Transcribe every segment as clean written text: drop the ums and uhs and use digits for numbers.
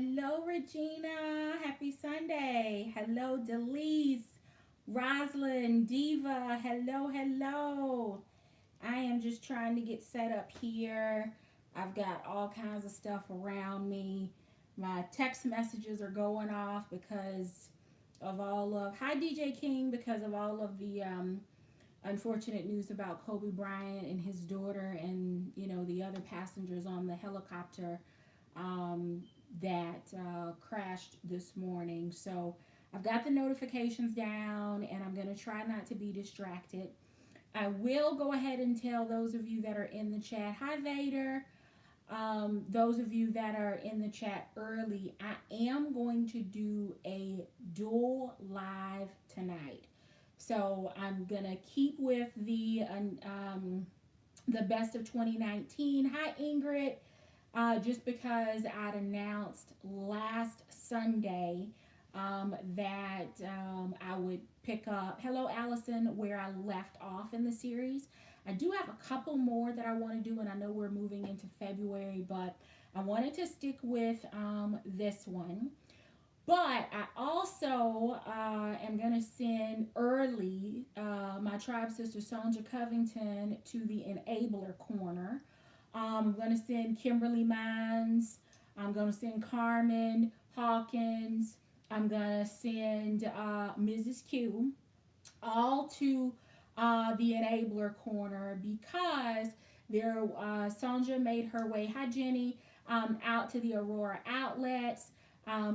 Hello, Regina. Happy Sunday. Hello, Delise, Roslyn, Diva. Hello, hello. I am just trying to get set up here. I've got all kinds of stuff around me. My text messages are going off because of all of, hi, DJ King, because of all of the unfortunate news about Kobe Bryant and his daughter and, the other passengers on the helicopter um, that crashed this morning. So I've got the notifications down and I'm going to try not to be distracted. I will go ahead and tell those of you that are in the chat, hi Vader. Those of you that are in the chat early, I am going to do a dual live tonight. So I'm going to keep with the best of 2019. Hi Ingrid. Just because I'd announced last Sunday that I would pick up, hello Allison, where I left off in the series. I do have a couple more that I want to do, and I know we're moving into February, but I wanted to stick with this one. But I also am going to send early my tribe sister Sonja Covington to the Enabler Corner. I'm going to send Kimberly Mines. I'm going to send Carmen Hawkins. I'm going to send Mrs. Q all to the Enabler Corner because Sonja made her way, hi Jenny, out to the Aurora outlets,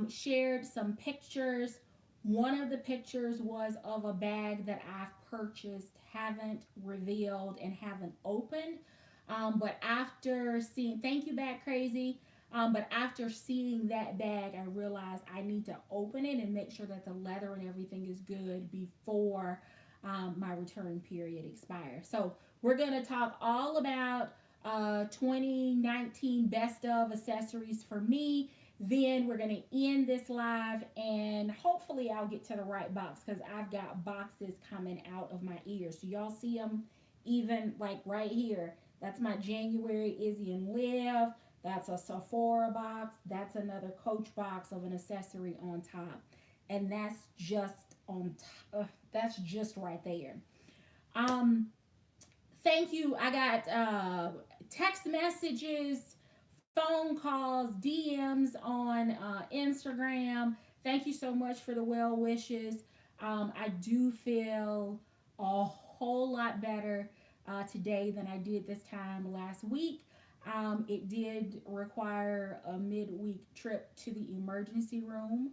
shared some pictures. One of the pictures was of a bag that I've purchased, haven't revealed, and haven't opened. But after seeing, thank you, Bad Crazy. But after seeing that bag, I realized I need to open it and make sure that the leather and everything is good before my return period expires. So we're going to talk all about 2019 best of accessories for me. Then we're going to end this live and hopefully I'll get to the right box because I've got boxes coming out of my ears. So y'all see them even like right here. That's my January Izzy and Liv. That's a Sephora box. That's another Coach box of an accessory on top. And that's just on that's just right there. Um Thank you. I got text messages, phone calls, DMs on Instagram. Thank you so much for the well wishes. I do feel a whole lot better today than I did this time last week. It did require a midweek trip to the emergency room,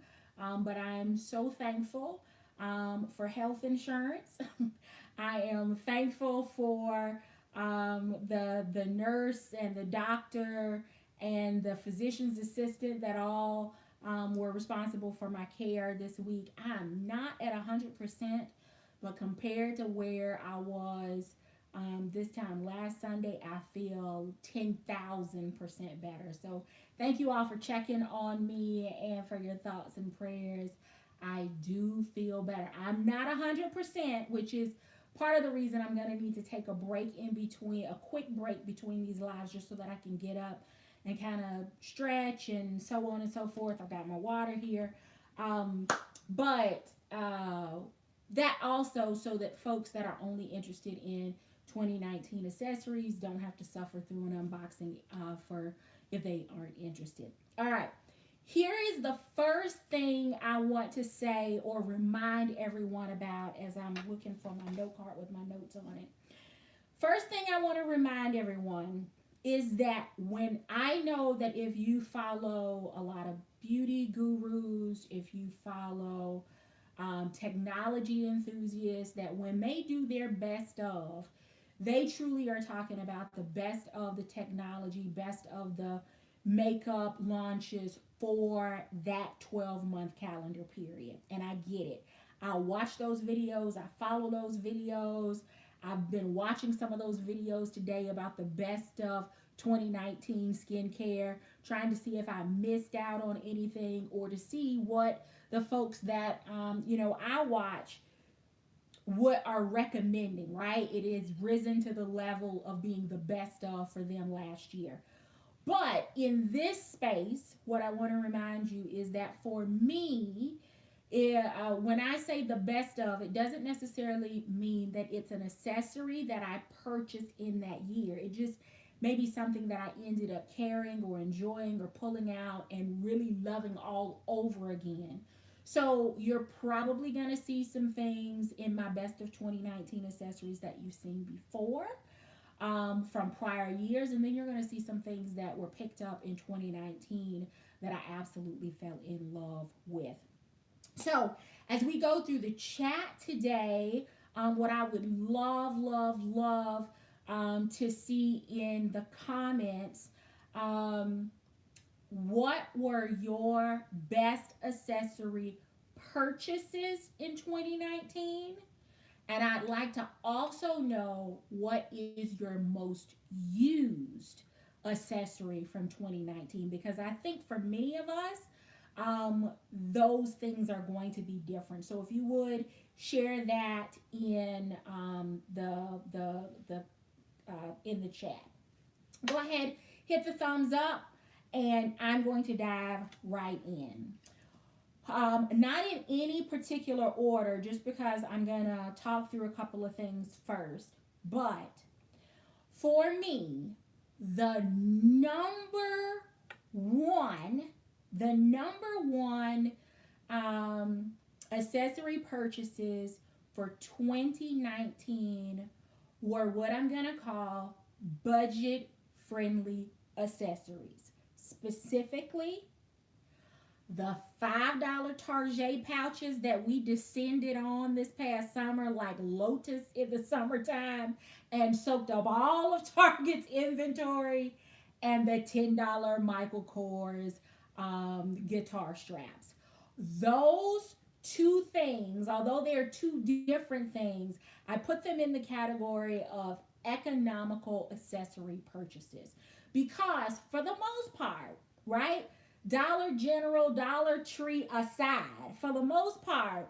but I'm so thankful for health insurance. I am thankful for the nurse and the doctor and the physician's assistant that all were responsible for my care this week. I'm not at 100%, but compared to where I was this time last Sunday, I feel 10,000% better. So thank you all for checking on me and for your thoughts and prayers. I do feel better. I'm not 100%, which is part of the reason I'm going to need to take a break in between, a quick break between these lives, just so that I can get up and kind of stretch and so on and so forth. I've got my water here. But that also so that folks that are only interested in 2019 accessories don't have to suffer through an unboxing for if they aren't interested. All right. Here is the first thing I want to say or remind everyone about as I'm looking for my note card with my notes on it. First thing I want to remind everyone is that when I know that if you follow a lot of beauty gurus, if you follow technology enthusiasts, that when they do their best of, they truly are talking about the best of the technology, best of the makeup launches for that 12-month calendar period. And I get it. I watch those videos, I follow those videos. I've been watching some of those videos today about the best of 2019 skincare, trying to see if I missed out on anything or to see what the folks that I watch what are recommending, right? It is risen to the level of being the best of for them last year. But in this space, what I want to remind you is that for me, when I say the best of, it doesn't necessarily mean that it's an accessory that I purchased in that year. It just may be something that I ended up carrying or enjoying or pulling out and really loving all over again. So you're probably going to see some things in my best of 2019 accessories that you've seen before, from prior years, and then you're going to see some things that were picked up in 2019 that I absolutely fell in love with. So, as we go through the chat today, what I would love to see in the comments, um, what were your best accessory purchases in 2019? And I'd like to also know what is your most used accessory from 2019, because I think for many of us, those things are going to be different. So if you would share that in in the chat, go ahead, hit the thumbs up, and I'm going to dive right in. Not in any particular order, just because I'm going to talk through a couple of things first. But for me, the number one, the number one accessory purchases for 2019 were what I'm going to call budget friendly accessories. Specifically, the $5 Target pouches that we descended on this past summer like lotus in the summertime and soaked up all of Target's inventory, and the $10 Michael Kors guitar straps. Those two things, although they're two different things, I put them in the category of economical accessory purchases because, for the most part, right? Dollar General, Dollar Tree aside, for the most part,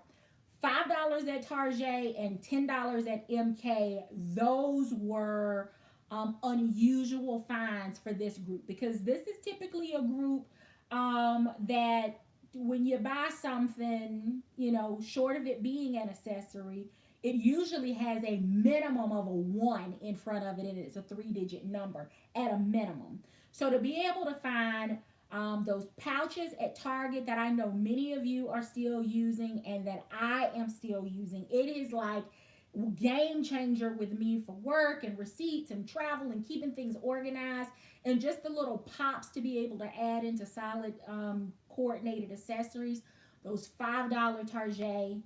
$5 at Target and $10 at MK, those were unusual finds for this group, because this is typically a group that when you buy something, short of it being an accessory, it usually has a minimum of a one in front of it, and it's a three-digit number at a minimum. So to be able to find those pouches at Target that I know many of you are still using and that I am still using, it is like game changer with me for work and receipts and travel and keeping things organized, and just the little pops to be able to add into solid coordinated accessories. Those $5 Target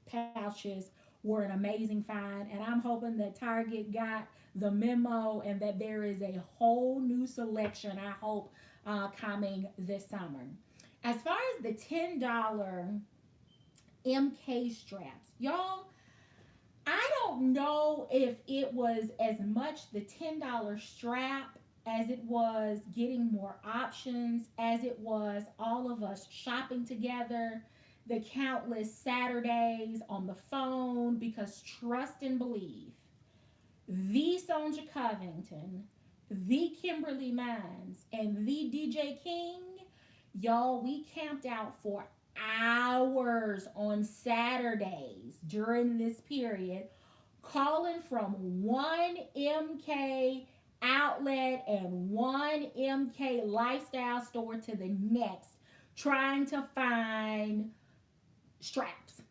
pouches were an amazing find, and I'm hoping that Target got the memo and that there is a whole new selection, I hope, coming this summer. As far as the $10 MK straps, y'all, I don't know if it was as much the $10 strap as it was getting more options, as it was all of us shopping together, the countless Saturdays on the phone, because trust and believe, the Sonja Covington, the Kimberly Mines, and the DJ King, y'all, we camped out for hours on Saturdays during this period, calling from one MK outlet and one MK lifestyle store to the next, trying to find straps.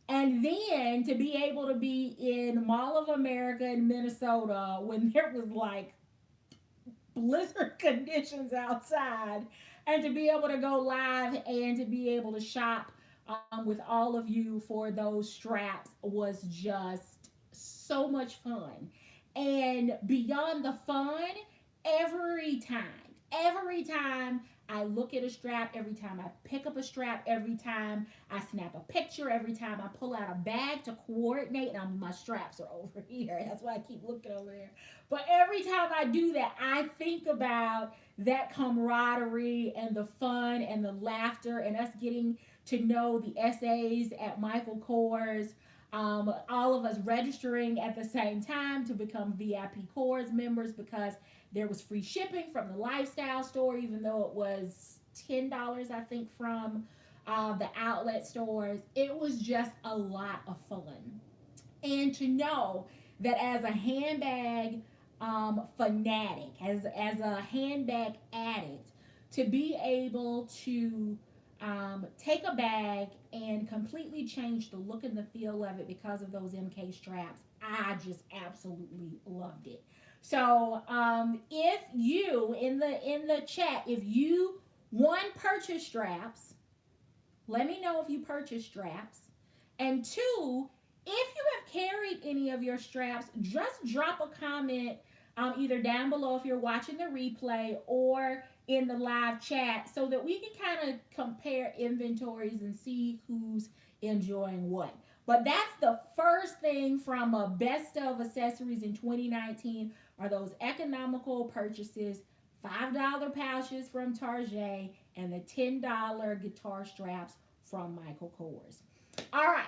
And then to be able to be in Mall of America in Minnesota when there was like blizzard conditions outside, and to be able to go live and to be able to shop with all of you for those straps was just so much fun. And beyond the fun, every time I look at a strap, every time I pick up a strap, every time I snap a picture, every time I pull out a bag to coordinate, and my straps are over here. That's why I keep looking over there. But every time I do that, I think about that camaraderie and the fun and the laughter and us getting to know the essays at Michael Kors. All of us registering at the same time to become VIP Cores members because there was free shipping from the lifestyle store, even though it was $10, I think, from the outlet stores. It was just a lot of fun. And to know that as a handbag fanatic, as a handbag addict, to be able to take a bag and completely change the look and the feel of it because of those MK straps, I just absolutely loved it. So if you in the chat, if you one purchase straps, let me know if you purchase straps, and two, if you have carried any of your straps, just drop a comment either down below if you're watching the replay or in the live chat so that we can kind of compare inventories and see who's enjoying what. But that's the first thing from a best of accessories in 2019 are those economical purchases, $5 pouches from Target and the $10 guitar straps from Michael Kors. All right.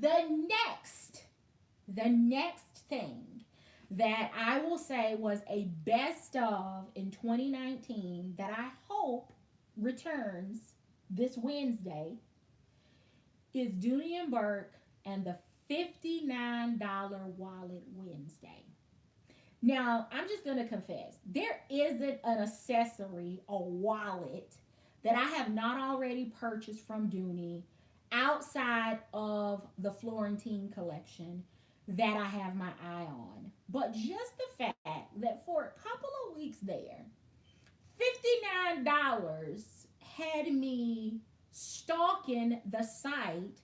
The next thing that I will say was a best of in 2019 that I hope returns this Wednesday is Dooney Bourke and the $59 Wallet Wednesday. Now, I'm just going to confess, there isn't an accessory or wallet that I have not already purchased from Dooney outside of the Florentine collection that I have my eye on. But just the fact that for a couple of weeks there, $59 had me stalking the site,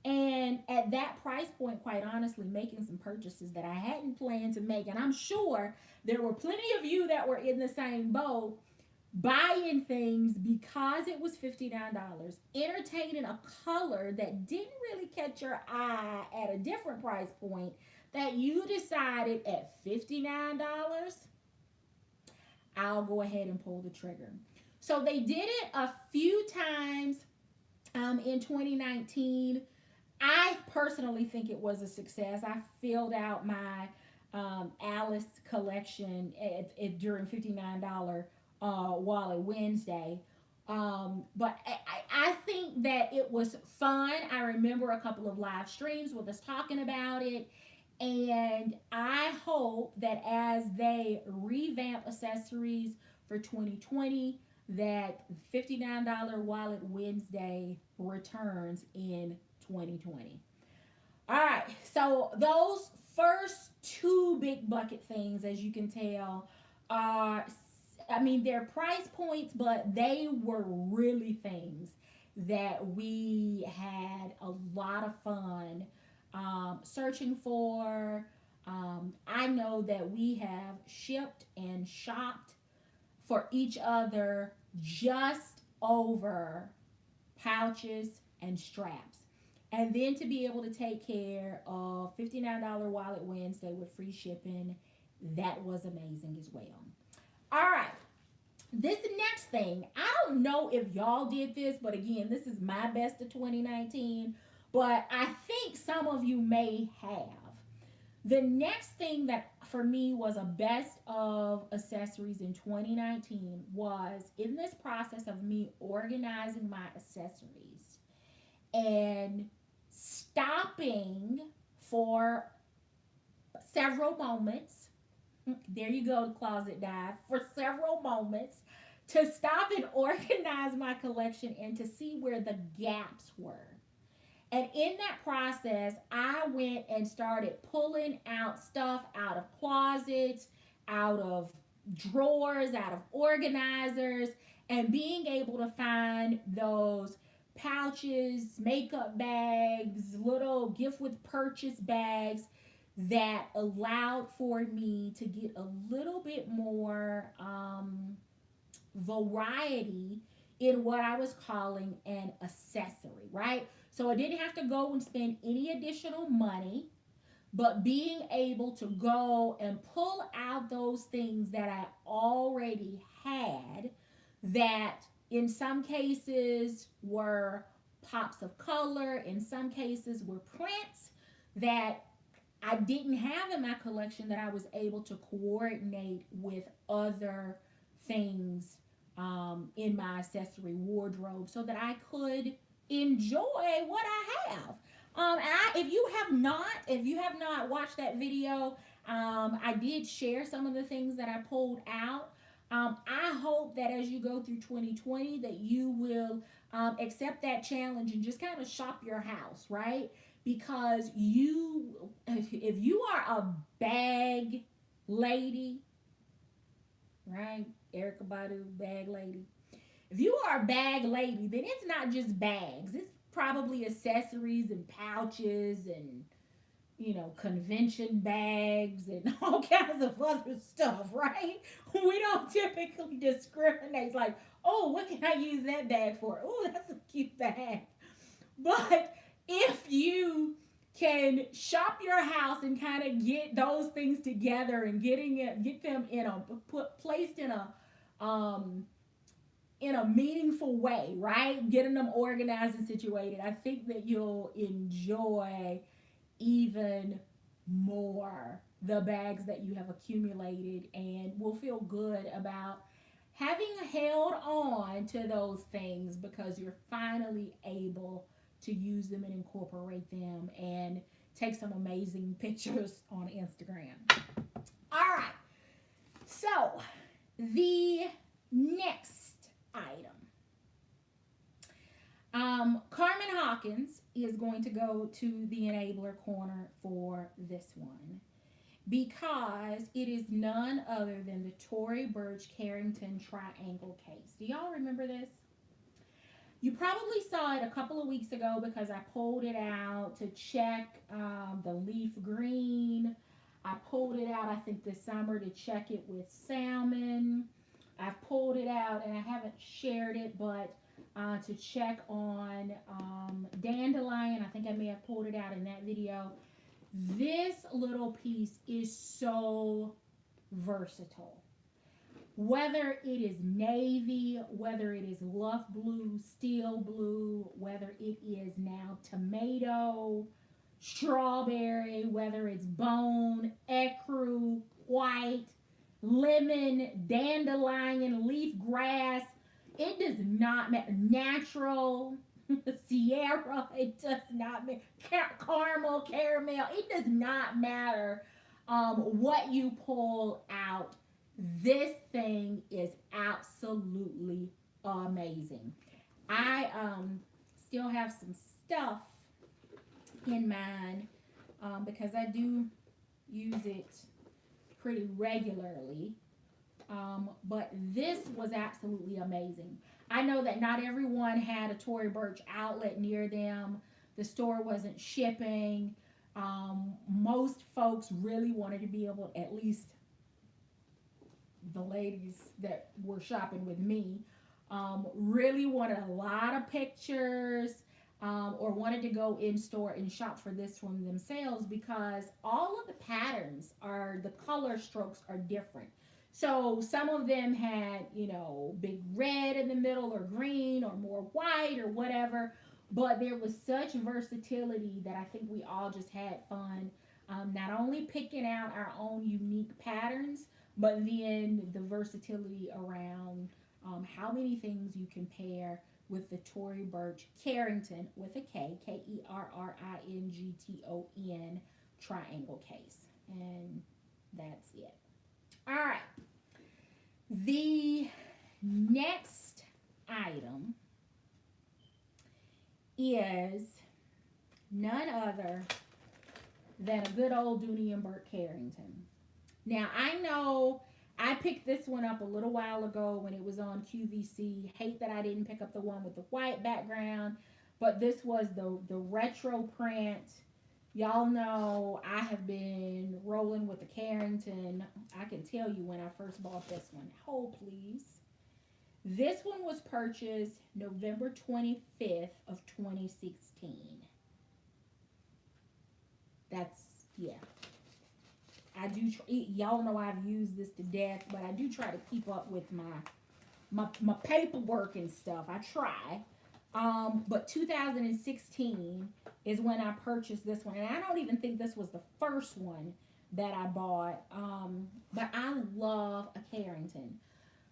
and at that price point, quite honestly, making some purchases that I hadn't planned to make. And I'm sure there were plenty of you that were in the same boat buying things because it was $59, entertaining a color that didn't really catch your eye at a different price point, that you decided at $59, I'll go ahead and pull the trigger. So they did it a few times in 2019. I personally think it was a success. I filled out my Alice collection during $59 Wallet Wednesday. But I think that it was fun. I remember a couple of live streams with us talking about it. And I hope that as they revamp accessories for 2020, that $59 Wallet Wednesday returns in 2020. All right, so those first two big bucket things, as you can tell, are, I mean, they're price points, but they were really things that we had a lot of fun searching for. I know that we have shipped and shopped for each other just over pouches and straps. And then to be able to take care of $59 Wallet Wednesday with free shipping, that was amazing as well. All right. This next thing, I don't know if y'all did this, but again, this is my best of 2019, but I think some of you may have. The next thing that for me was a best of accessories in 2019 was in this process of me organizing my accessories and stopping for several moments. There you go, closet dive. For several moments to stop and organize my collection and to see where the gaps were. And in that process, I went and started pulling out stuff out of closets, out of drawers, out of organizers, and being able to find those pouches, makeup bags, little gift with purchase bags that allowed for me to get a little bit more variety in what I was calling an accessory, right? So I didn't have to go and spend any additional money, but being able to go and pull out those things that I already had that in some cases were pops of color. In some cases were prints that I didn't have in my collection that I was able to coordinate with other things in my accessory wardrobe so that I could enjoy what I have. If you have not watched that video, I did share some of the things that I pulled out. I hope that as you go through 2020 that you will accept that challenge and just kind of shop your house, right? Because if you are a bag lady, right? Erica Badu, bag lady. If you are a bag lady, then it's not just bags. It's probably accessories and pouches and, convention bags and all kinds of other stuff, right? We don't typically discriminate. It's like, oh, what can I use that bag for? Oh, that's a cute bag. But if you can shop your house and kind of get those things together and get them placed in a meaningful way, right? Getting them organized and situated, I think that you'll enjoy even more the bags that you have accumulated and will feel good about having held on to those things because you're finally able to use them and incorporate them and take some amazing pictures on Instagram. All right. So, the next item. Carmen Hawkins is going to go to the enabler corner for this one because it is none other than the Tory Burch Carrington triangle case. Do y'all remember this? You probably saw it a couple of weeks ago because I pulled it out to check the leaf green. I pulled it out, I think, this summer to check it with salmon. I've pulled it out, and I haven't shared it, but to check on dandelion. I think I may have pulled it out in that video. This little piece is so versatile. Whether it is navy, whether it is luff blue, steel blue, whether it is now tomato, strawberry, whether it's bone, ecru, white, lemon, dandelion, leaf grass, it does not matter. Natural, Sierra, it does not matter. Caramel, it does not matter what you pull out. This thing is absolutely amazing. I still have some stuff in mine because I do use it pretty regularly. But this was absolutely amazing. I know that not everyone had a Tory Burch outlet near them. The store wasn't shipping. Most folks really wanted to be able, at least the ladies that were shopping with me, really wanted a lot of pictures or wanted to go in store and shop for this one themselves because all of the patterns the color strokes are different. So some of them had, big red in the middle or green or more white or whatever. But there was such versatility that I think we all just had fun. Not only picking out our own unique patterns, but then the versatility around how many things you can pair with the Tory Burch Carrington with a K, Kerrington triangle case. And that's it. All right. The next item is none other than a good old Dooney Bourke Carrington. Now, I know I picked this one up a little while ago when it was on QVC. Hate that I didn't pick up the one with the white background, but this was the retro print. Y'all know I have been rolling with the Carrington. I can tell you when I first bought this one. Hold, please. This one was purchased November 25th of 2016. That's, yeah. I do, y'all know I've used this to death, but I do try to keep up with my paperwork and stuff. I try. But 2016 is when I purchased this one. And I don't even think this was the first one that I bought. But I love a Carrington.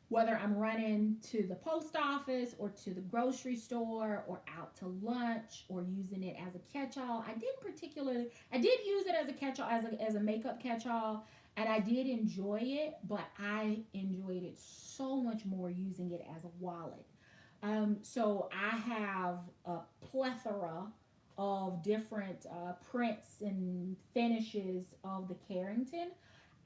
Whether I'm running to the post office or to the grocery store or out to lunch or using it as a catch-all. I did use it as a catch-all, as a makeup catch-all, and I did enjoy it, but I enjoyed it so much more using it as a wallet. So I have a plethora of different prints and finishes of the Carrington.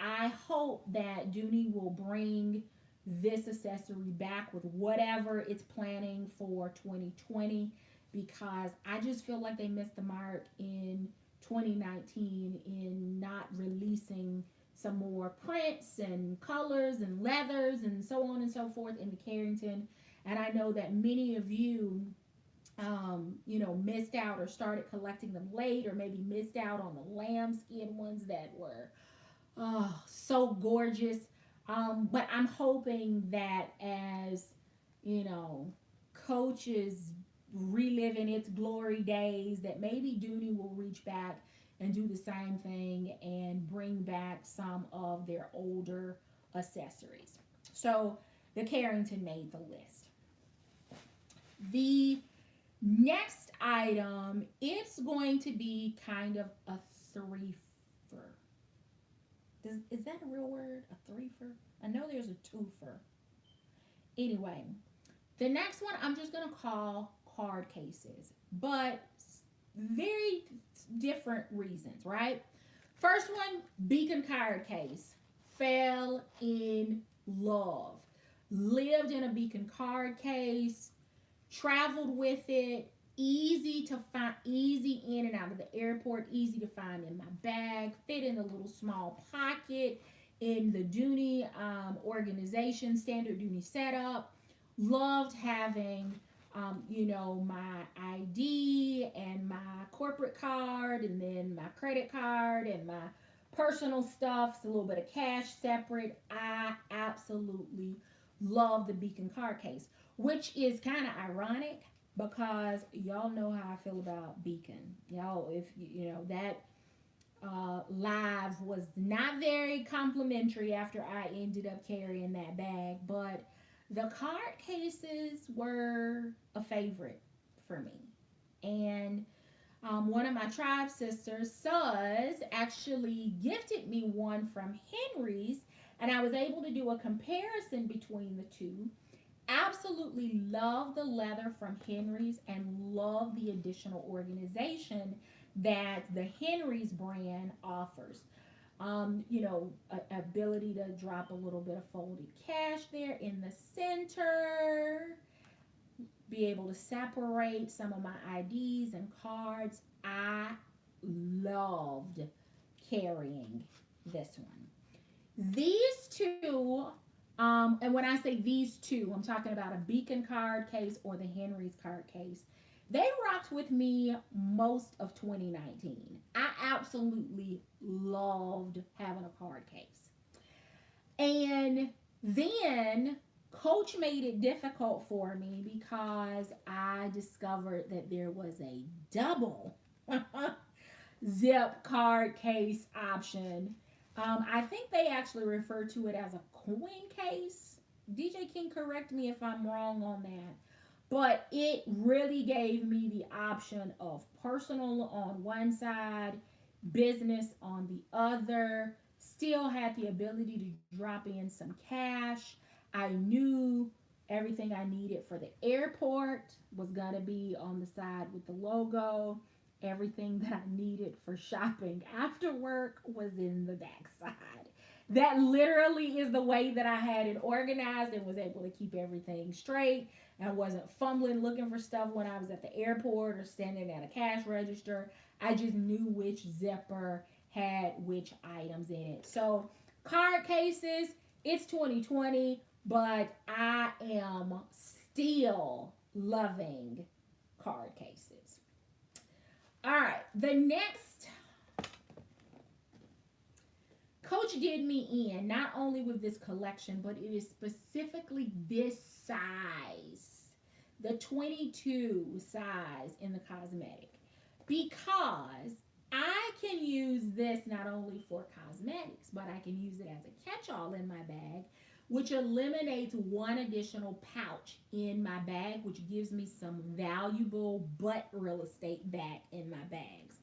I hope that Dooney will bring this accessory back with whatever it's planning for 2020, because I just feel like they missed the mark in 2019 in not releasing some more prints and colors and leathers and so on and so forth in the Carrington. And I know that many of you, missed out or started collecting them late, or maybe missed out on the lambskin ones that were so gorgeous. But I'm hoping that as, you know, Coach is reliving its glory days, that maybe Dooney will reach back and do the same thing and bring back some of their older accessories. So the Carrington made the list. The next item, it's going to be kind of a threefer. Is that a real word? A threefer? I know there's a twofer. Anyway, the next one I'm just going to call card cases, but very different reasons, right? First one, Beacon card case. Fell in love. Lived in a Beacon card case. Traveled with it. Easy to find, easy in and out of the airport, easy to find in my bag, fit in a little small pocket in the Dooney organization, standard Dooney setup. Loved having, my ID and my corporate card, and then my credit card and my personal stuff, so a little bit of cash separate. I absolutely love the Beacon card case, which is kind of ironic because y'all know how I feel about Beacon. Y'all, if you know that live was not very complimentary after I ended up carrying that bag, but the card cases were a favorite for me. And one of my tribe sisters, Suz, actually gifted me one from Henry's, and I was able to do a comparison between the two. Absolutely love the leather from Henry's and love the additional organization that the Henry's brand offers. Ability to drop a little bit of folded cash there in the center, be able to separate some of my IDs and cards. I loved carrying this one. These two, and when I say these two, I'm talking about a Beacon card case or the Henry's card case. They rocked with me most of 2019. I absolutely loved having a card case. And then Coach made it difficult for me because I discovered that there was a double zip card case option. I think they actually refer to it as a coin case. DJ King, correct me if I'm wrong on that. But it really gave me the option of personal on one side, business on the other. Still had the ability to drop in some cash. I knew everything I needed for the airport was going to be on the side with the logo. Everything that I needed for shopping after work was in the back side. That literally is the way that I had it organized and was able to keep everything straight. And I wasn't fumbling looking for stuff when I was at the airport or standing at a cash register. I just knew which zipper had which items in it. So card cases, it's 2020, but I am still loving card cases. All right, the next, Coach did me in, not only with this collection, but it is specifically this size the 22 size in the Cosmetic because I can use this not only for cosmetics, but I can use it as a catch-all in my bag, which eliminates one additional pouch in my bag, which gives me some valuable butt real estate back in my bags.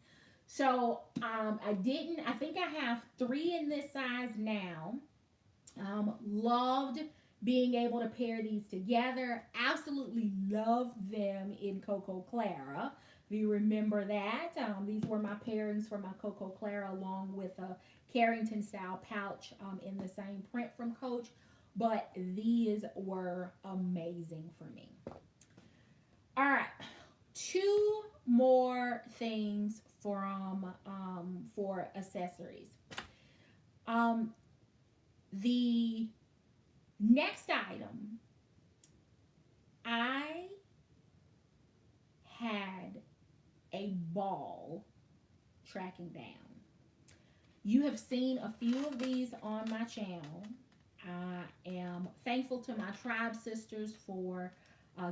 So I think I have 3 in this size now. Loved being able to pair these together. Absolutely love them in Cocoa Clara. If you remember that, these were my pairings for my Cocoa Clara along with a Carrington style pouch in the same print from Coach. But these were amazing for me. All right, 2 more things from for accessories. The next item, I had a ball tracking down. You have seen a few of these on my channel. I am thankful to my tribe sisters for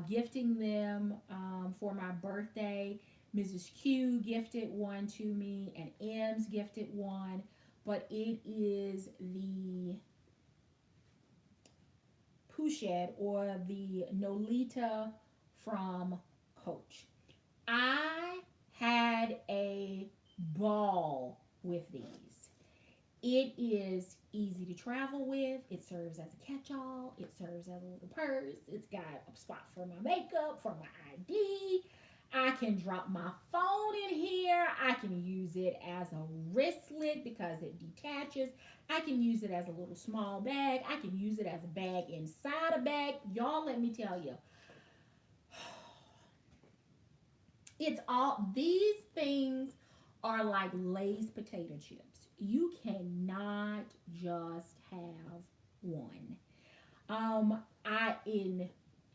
gifting them for my birthday. Mrs. Q gifted one to me, and M's gifted one, but it is the Pochette or the Nolita from Coach. I had a ball with these. It is easy to travel with. It serves as a catch-all. It serves as a little purse. It's got a spot for my makeup, for my ID. I can drop my phone in here. I can use it as a wristlet because it detaches. I can use it as a little small bag. I can use it as a bag inside a bag. Y'all, let me tell you. It's all, these things are like Lay's potato chips. You cannot just have one. I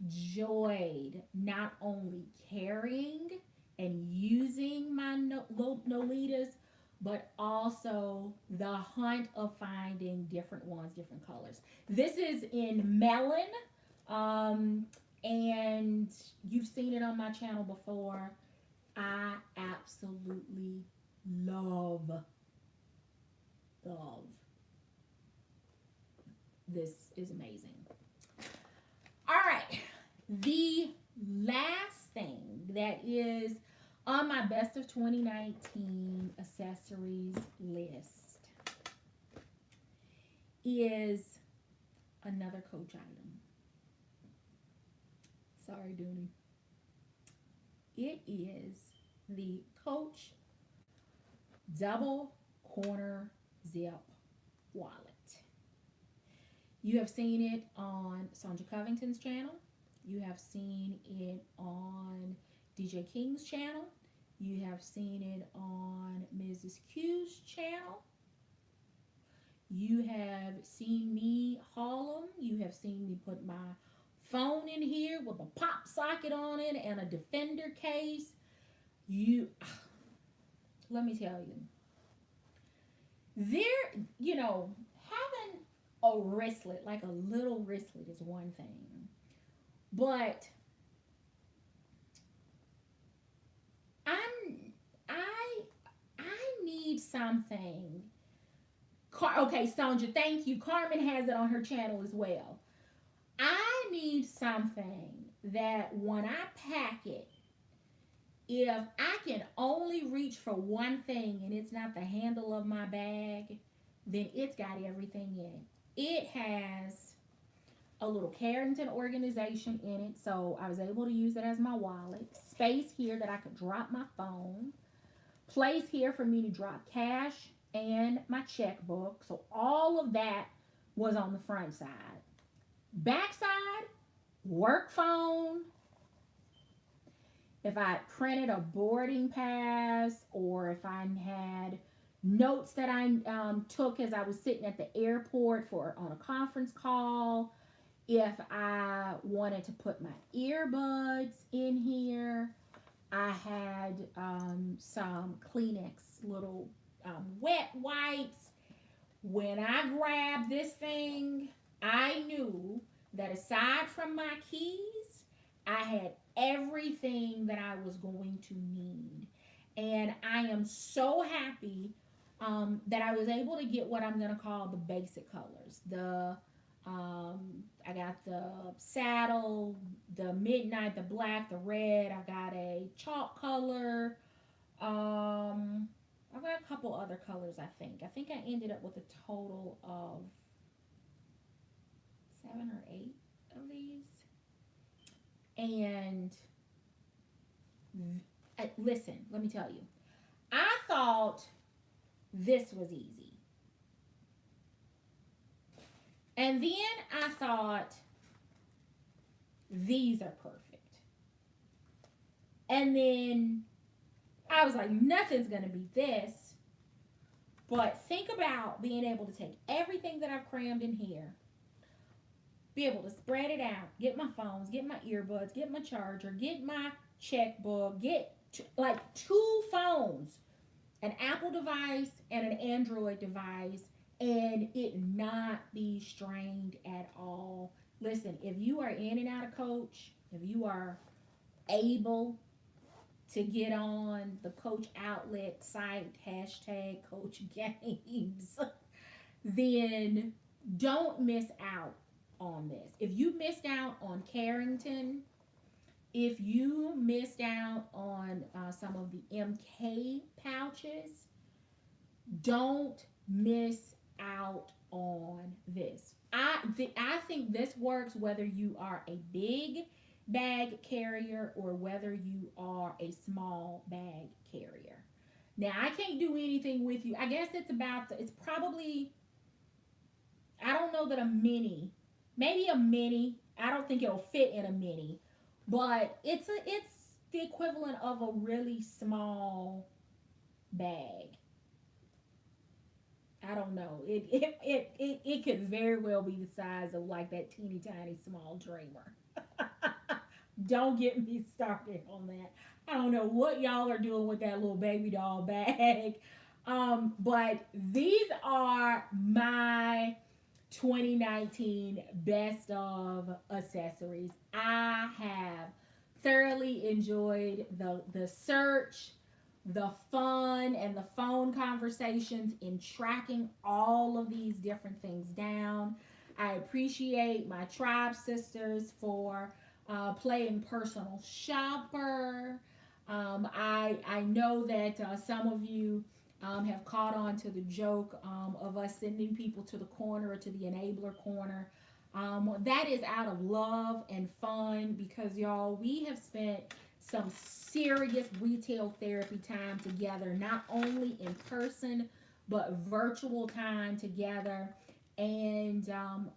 enjoyed not only carrying and using my Nolitas, but also the hunt of finding different ones, different colors. This is in melon, and you've seen it on my channel before. I absolutely love. This is amazing. All right. The last thing that is on my best of 2019 accessories list is another Coach item. Sorry, Dooney. It is the Coach double corner zip wallet. You have seen it on Sonja Covington's channel. You have seen it on DJ King's channel. You have seen it on Mrs. Q's channel. You have seen me haul them. You have seen me put my phone in here with a pop socket on it and a defender case. Let me tell you. Having a wristlet, like a little wristlet, is one thing. But I need something. Okay, Sonja, thank you. Carmen has it on her channel as well. I need something that when I pack it, if I can only reach for one thing and it's not the handle of my bag, then it's got everything in it. It has a little Carrington organization in it, so I was able to use it as my wallet. Space here that I could drop my phone. Place here for me to drop cash and my checkbook. So all of that was on the front side. Back side, work phone. If I printed a boarding pass or if I had notes that I took as I was sitting at the airport on a conference call, if I wanted to put my earbuds in here, I had some Kleenex little wet wipes. When I grabbed this thing, I knew that aside from my keys, I had everything that I was going to need. And I am so happy that I was able to get what I'm going to call the basic colors. I got the saddle, the midnight, the black, the red. I got a chalk color. I got a couple other colors, I think. I think I ended up with a total of 7 or 8 of these. And listen, let me tell you. I thought this was easy. And then I thought these are perfect. And then I was like, nothing's going to beat this. But think about being able to take everything that I've crammed in here, be able to spread it out, get my phones, get my earbuds, get my charger, get my checkbook, get like 2 phones, an Apple device and an Android device, and it not be strained at all. Listen, if you are in and out of Coach, if you are able to get on the Coach outlet site, hashtag Coach Games, then don't miss out on this. If you missed out on Carrington, if you missed out on some of the MK pouches, don't miss out on this. I think this works whether you are a big bag carrier or whether you are a small bag carrier. Now, I can't do anything with you. I guess it's probably, I don't know that a mini, maybe a mini. I don't think it'll fit in a mini, but it's the equivalent of a really small bag. I don't know. It could very well be the size of like that teeny tiny small dreamer. Don't get me started on that. I don't know what y'all are doing with that little baby doll bag. But these are my 2019 best of accessories. I have thoroughly enjoyed the search, the fun, and the phone conversations in tracking all of these different things down. I appreciate my tribe sisters for playing personal shopper. I know that some of you have caught on to the joke of us sending people to the corner or to the enabler corner. That is out of love and fun because, y'all, we have spent some serious retail therapy time together, not only in person, but virtual time together. And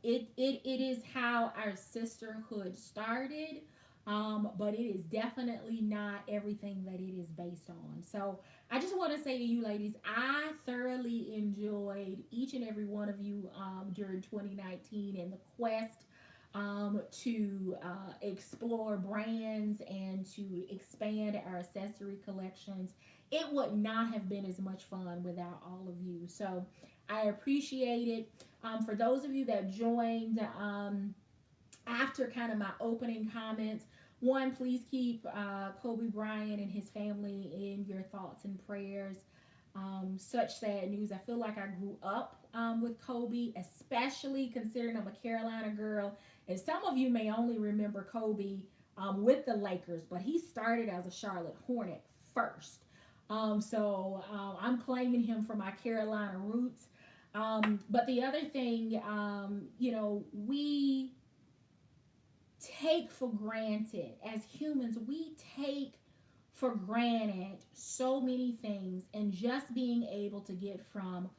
it is how our sisterhood started, but it is definitely not everything that it is based on. So I just want to say to you ladies, I thoroughly enjoyed each and every one of you during 2019 and the quest to explore brands and to expand our accessory collections. It would not have been as much fun without all of you. So I appreciate it. For those of you that joined after kind of my opening comments, one, please keep Kobe Bryant and his family in your thoughts and prayers. Such sad news. I feel like I grew up with Kobe, especially considering I'm a Carolina girl. And some of you may only remember Kobe with the Lakers, but he started as a Charlotte Hornet first. So I'm claiming him for my Carolina roots. But the other thing, we take for granted as humans, we take for granted so many things, and just being able to get from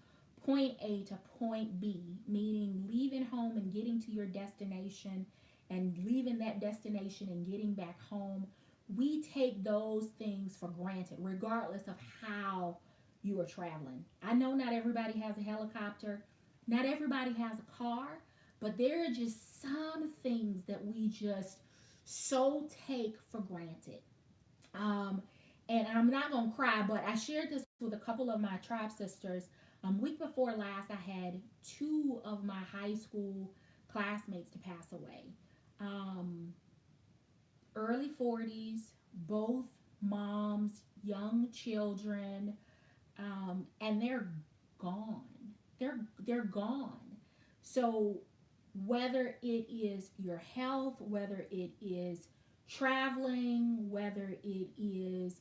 point A to point B, meaning leaving home and getting to your destination and leaving that destination and getting back home, we take those things for granted regardless of how you are traveling. I know not everybody has a helicopter, not everybody has a car, but there are just some things that we just so take for granted. And I'm not going to cry, but I shared this with a couple of my tribe sisters. Week before last, I had 2 of my high school classmates to pass away. early 40s, both moms, young children, and they're gone. They're gone. So whether it is your health, whether it is traveling, whether it is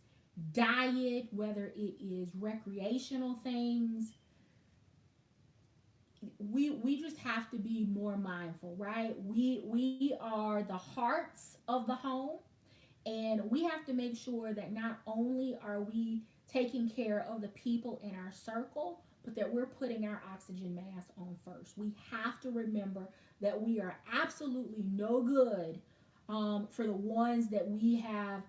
diet, whether it is recreational things, we just have to be more mindful, right? We are the hearts of the home, and we have to make sure that not only are we taking care of the people in our circle, but that we're putting our oxygen mask on first. We have to remember that we are absolutely no good for the ones that we have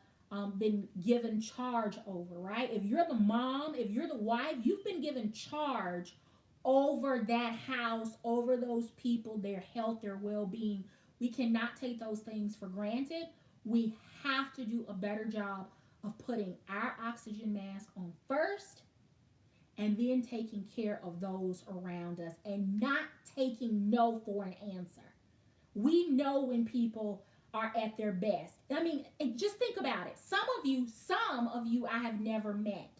been given charge over, right? If you're the mom, if you're the wife, you've been given charge over that house, over those people, their health, their well being. We cannot take those things for granted. We have to do a better job of putting our oxygen mask on first and then taking care of those around us and not taking no for an answer. We know when people are at their best. I mean, just think about it. Some of you I have never met.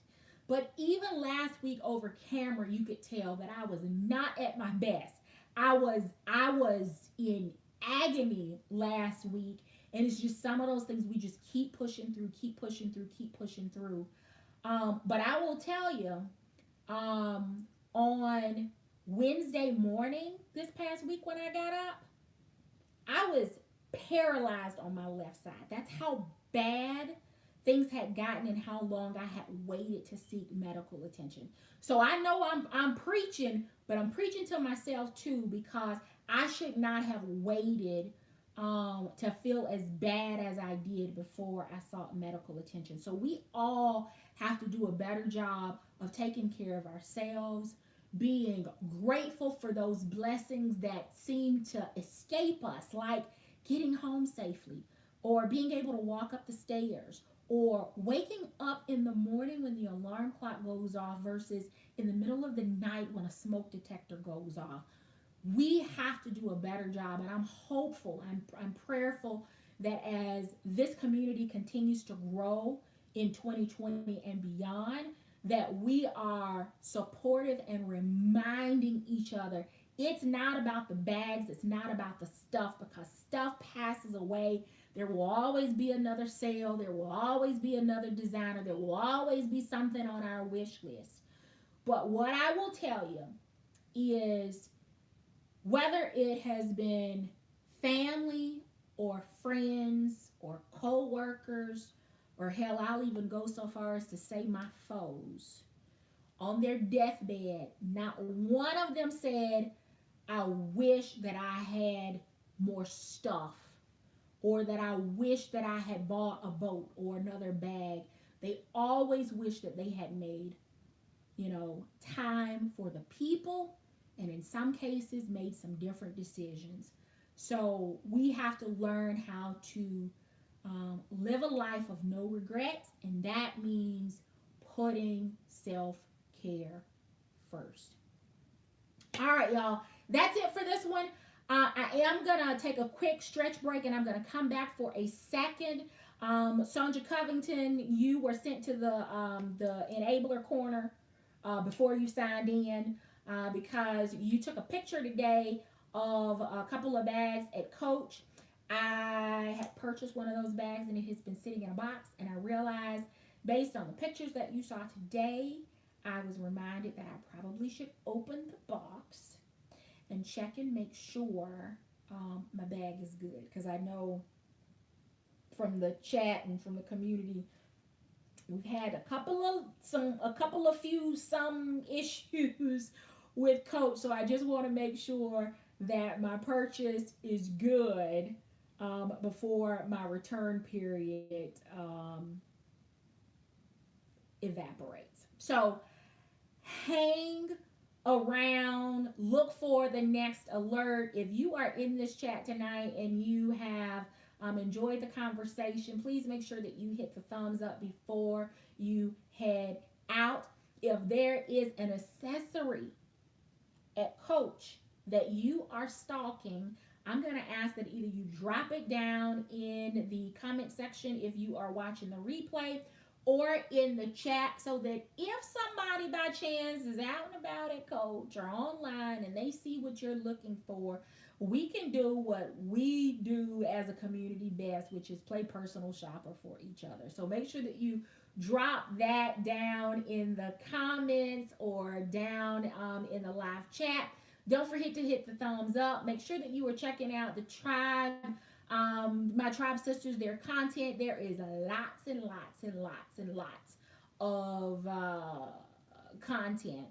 But even last week over camera, you could tell that I was not at my best. I was in agony last week, and it's just some of those things we just keep pushing through, keep pushing through, keep pushing through. But I will tell you, on Wednesday morning this past week when I got up, I was paralyzed on my left side. That's how bad things had gotten and how long I had waited to seek medical attention. So I know I'm preaching, but I'm preaching to myself too, because I should not have waited to feel as bad as I did before I sought medical attention. So we all have to do a better job of taking care of ourselves, being grateful for those blessings that seem to escape us, like getting home safely, or being able to walk up the stairs, or waking up in the morning when the alarm clock goes off versus in the middle of the night when a smoke detector goes off. We have to do a better job, and I'm hopeful, I'm prayerful that as this community continues to grow in 2020 and beyond, that we are supportive and reminding each other it's not about the bags, it's not about the stuff, because stuff passes away. There will always be another sale, there will always be another designer, there will always be something on our wish list. But what I will tell you is, whether it has been family or friends or co-workers, or hell, I'll even go so far as to say my foes, on their deathbed, not one of them said, I wish that I had more stuff, or that I wish that I had bought a boat or another bag. They always wish that they had made, time for the people, and in some cases made some different decisions. So we have to learn how to live a life of no regrets, and that means putting self-care first. All right, y'all. That's it for this one. I am going to take a quick stretch break, and I'm going to come back for a second. Sonja Covington, you were sent to the enabler corner before you signed in because you took a picture today of a couple of bags at Coach. I had purchased one of those bags, and it has been sitting in a box, and I realized, based on the pictures that you saw today, I was reminded that I probably should open the box and check and make sure my bag is good, because I know from the chat and from the community we've had a couple of some issues with Coach, so I just want to make sure that my purchase is good before my return period evaporates. So hang around, look for the next alert. If you are in this chat tonight and you have enjoyed the conversation, please make sure that you hit the thumbs up before you head out. If there is an accessory at Coach that you are stalking, I'm going to ask that either you drop it down in the comment section if you are watching the replay, or in the chat, so that if somebody by chance is out and about at Coach or online and they see what you're looking for, we can do what we do as a community best, which is play personal shopper for each other. So make sure that you drop that down in the comments or down in the live chat. Don't forget to hit the thumbs up. Make sure that you are checking out the tribe, my tribe sisters, their content. There is lots and lots and lots and lots of content,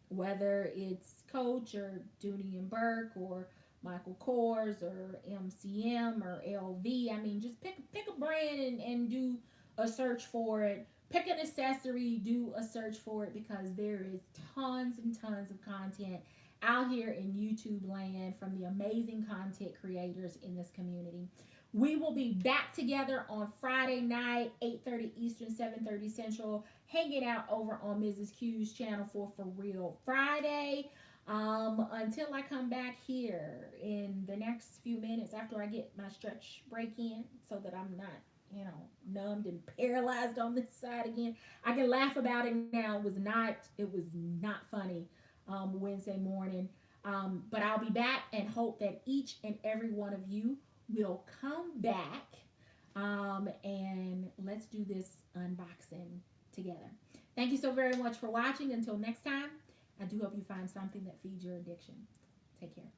whether it's Coach or Dooney and Bourke or Michael Kors or MCM or LV. I mean, just pick a brand and do a search for it. Pick an accessory, do a search for it, because there is tons and tons of content out here in YouTube land from the amazing content creators in this community. We will be back together on Friday night, 8:30 Eastern, 7:30 Central, hanging out over on Mrs. Q's channel for Real Friday. Until I come back here in the next few minutes after I get my stretch break in, so that I'm not, numbed and paralyzed on this side again. I can laugh about it now. It was not funny Wednesday morning. But I'll be back, and hope that each and every one of you will come back, and let's do this unboxing together. Thank you so very much for watching. Until next time, I do hope you find something that feeds your addiction. Take care.